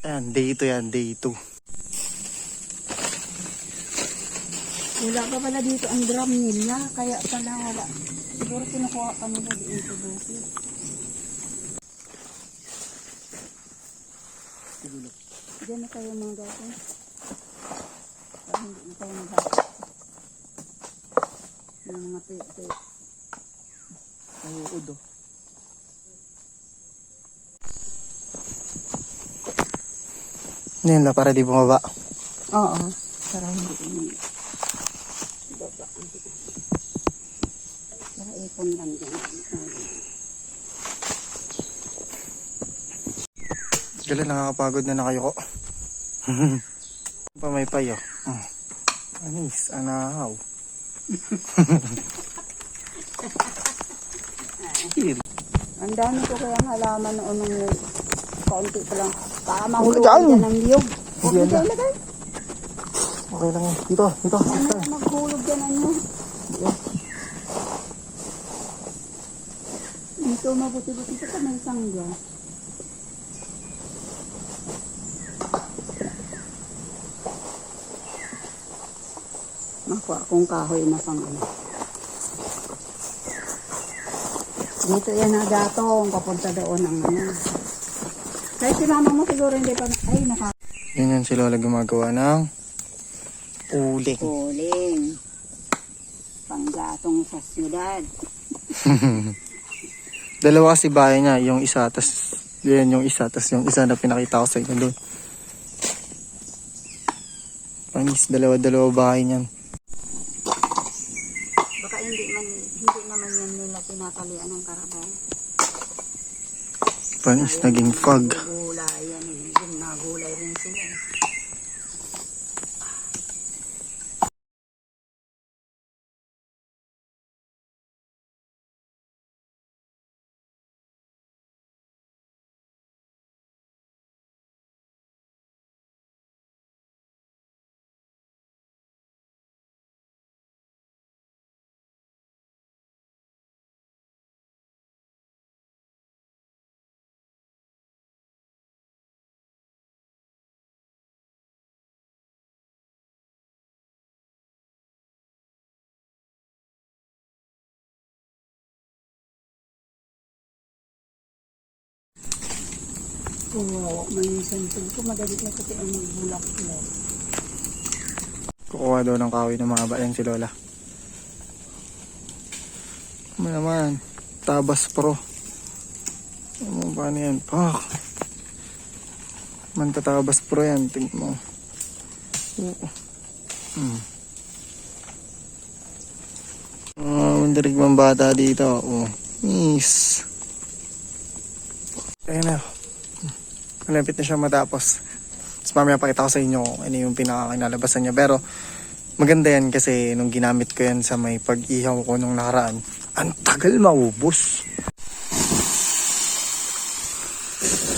Ayan, day 2 yan, day 2. Wala pa pala dito ang drum nila, kaya pala wala. Siguro kinukuha pa nila dito bukid. Diyan na tayo mga gato. Para hindi na tayo maghahat. Yung mga tuyo-tuyo. Ay, udo. Yan la, para di bumaba. Oo. Para hindi ini. Baba. Para ipon lang dyan. Gala, nakakapagod na kayo ko. Pa may payo. Anis, anahaw. Ang dami ko kayang halaman noon ng kaunti pa lang. Baka mahulugan dyan ng liyog. Okay, lagay. Okay lang yan. Dito. Ano maghulog dyan ang liyog? Dito mabuti-buti pa may sangga. Makuha akong kahoy na pang ano. Dito yan na gatong papunta doon ang ano. Kahit si mama mo siguro hindi pa, ay naka. Yan si Lola gumagawa ng uling. Uling. Panggatong sa siyudad. Dalawa kasi bahay niya, yung isa, tas yan yung isa, tas yung isa na pinakita ko sa inyo doon. Panis, dalawa bahay niyan. Baka hindi naman yan nila tinatalian ng karabaw. Panis, naging fog. Gulay yan eh. Nagulay rin sila. Oo, may sentol ko. Madali na kasi ang bulak sila. Kukuha daw ng kahoy na mahaba yan si Lola. Ano naman, Tabas Pro. Ano paano yan? Pak! Mantatabas Pro yan, tingin mo. Mandarig mang bata dito. Miss. Ayun na. Malapit na siya matapos. Tapos mamaya pakita ko sa inyo kung ano yung pinakakinalabasan niya. Pero maganda yan kasi nung ginamit ko yan sa may pag-ihaw ko nung nakaraan, ang tagal maubos.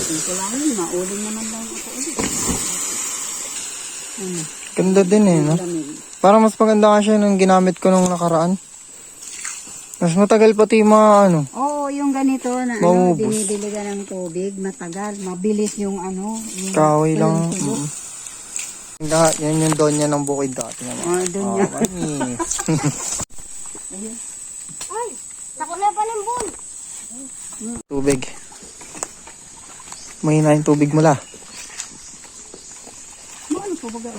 Dito lang yun, mauling naman lang ako ulit. Ganda din eh, no? Parang mas maganda kasi nung ginamit ko nung nakaraan. Mas matagal pati mga ano. Oo, yung ganito na ano, dinidiligan ng tubig, matagal, mabilis yung ano. Yung kahoy lang. Yan yung doon niya ng bukid dati. Doon niya. Ay, takot na panimbun. Tubig. Mahina yung tubig mula. Ano po baga?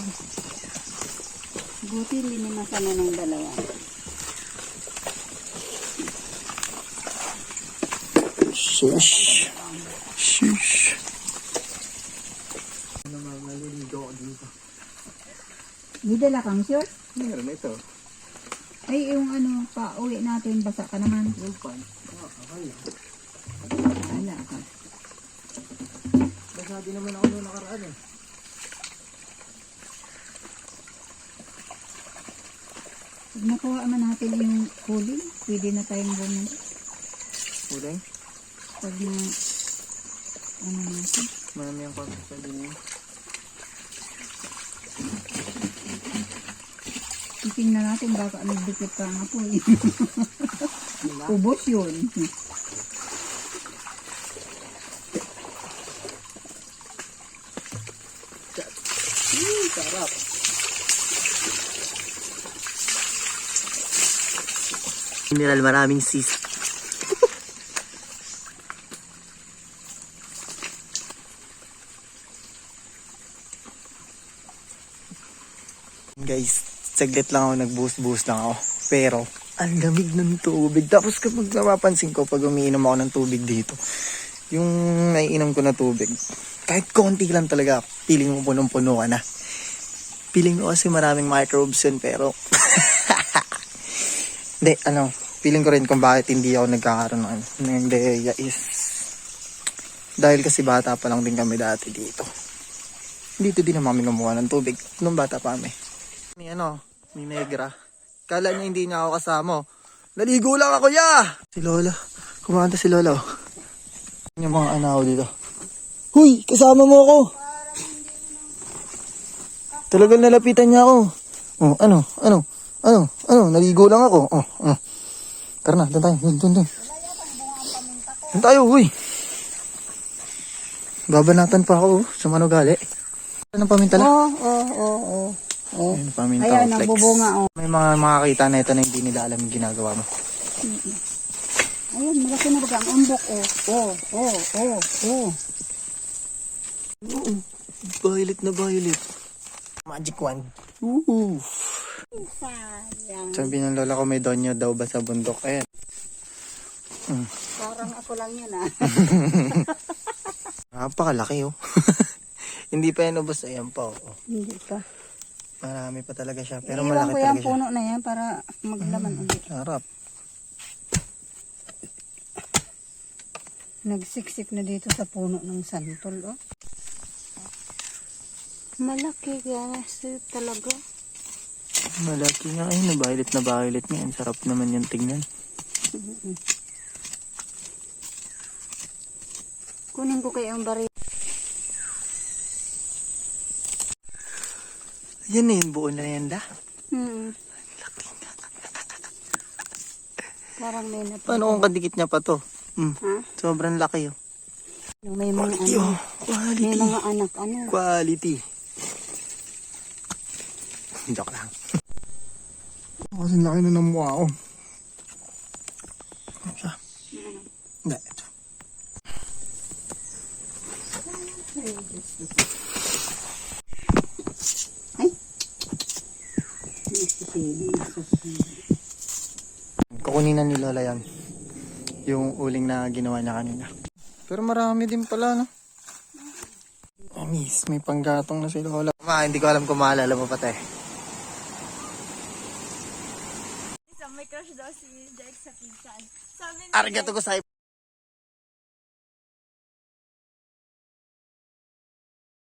Buti linimasan na ng dalawa. Shush. Shush. May dala kang short? Meron ito. Ay, yung ano, pa-uwi natin, basa ka naman. Yung pan. Ala ka. Basa din naman ako nung nakaraan eh. Pag nakuha naman natin yung huli, pwede na tayong bumili. Uling? Pag na, ano natin. Marami ang pagkakita din yun. Titingnan natin, baka nagdikit ka nga po eh. Ubos yun. Sarap. Mineral, maraming sis. Guys, saglit lang ako, nag-boost lang ako. Pero, ang lamig ng tubig. Tapos kapag napapansin ko, pag umiinom ako ng tubig dito, yung naiinom ko na tubig, kahit konti lang talaga, feeling mo punong-puno ka na. Feeling ko kasi maraming microbes yun, pero hindi, feeling ko rin kung bakit hindi ako nagkakaroon ng diarrhea is dahil kasi bata pa lang din kami dati dito. Dito din naman kami kumuha ng tubig nung bata pa kami. May negra. Kala niya hindi niya ako kasama. Naligo lang ako, ya! Si Lola. Kumanta si Lola. Yung mga anaw dito. Huy! Kasama mo ako! Talagang nalapitan niya ako. Oh, naligo lang ako. Oh. Tara na, doon tayo. Doon tayo, huy! Babanatan pa ako, sa manugali. Ano paminta lang? Oo. Ayun, paminta Ayan, flex. nagbubunga, oh. May mga makakita na ito na hindi nila alam yung ginagawa mo. Ayun, malaki na baga ang umbok, oh. Violet na violet. Magic wand. Sayang. Sabi ng lola ko may donyo daw ba sa bundok. Ayan. Parang ako lang yun, ah. Napakalaki, oh. Hindi pa yan ubos. Ayan pa, oh. Hindi pa. Marami pa talaga siya. Pero Iiwan malaki ko yung talaga siya. puno na yan para maglaman ulit. Sarap. Nagsiksik na dito sa puno ng santol, oh. Malaki kasi talaga. Malaki nga. Ayun, na violet nga. Ang sarap naman yung tingnan. Kunin ko kayo ang baril. Yan na yung buo na yan, da. Parang may napag... Paano kung kadikit niya pa to? Ha? Sobrang laki, oh. May mga Yo, may quality. mga anak, Quality. Joke lang. Kasi laki na ng mukha ko. Ano siya? Hindi, ito. Ay! Kukunin na ni Lola yan. Yung uling na ginawa niya kanina. Pero marami din pala, no? Amis, may panggatong na si Lola. Hindi ko alam kung maalala mo pa, te. May crush daw si Jack sa pinsan. Sabi niya, Arigato ko sa'yo.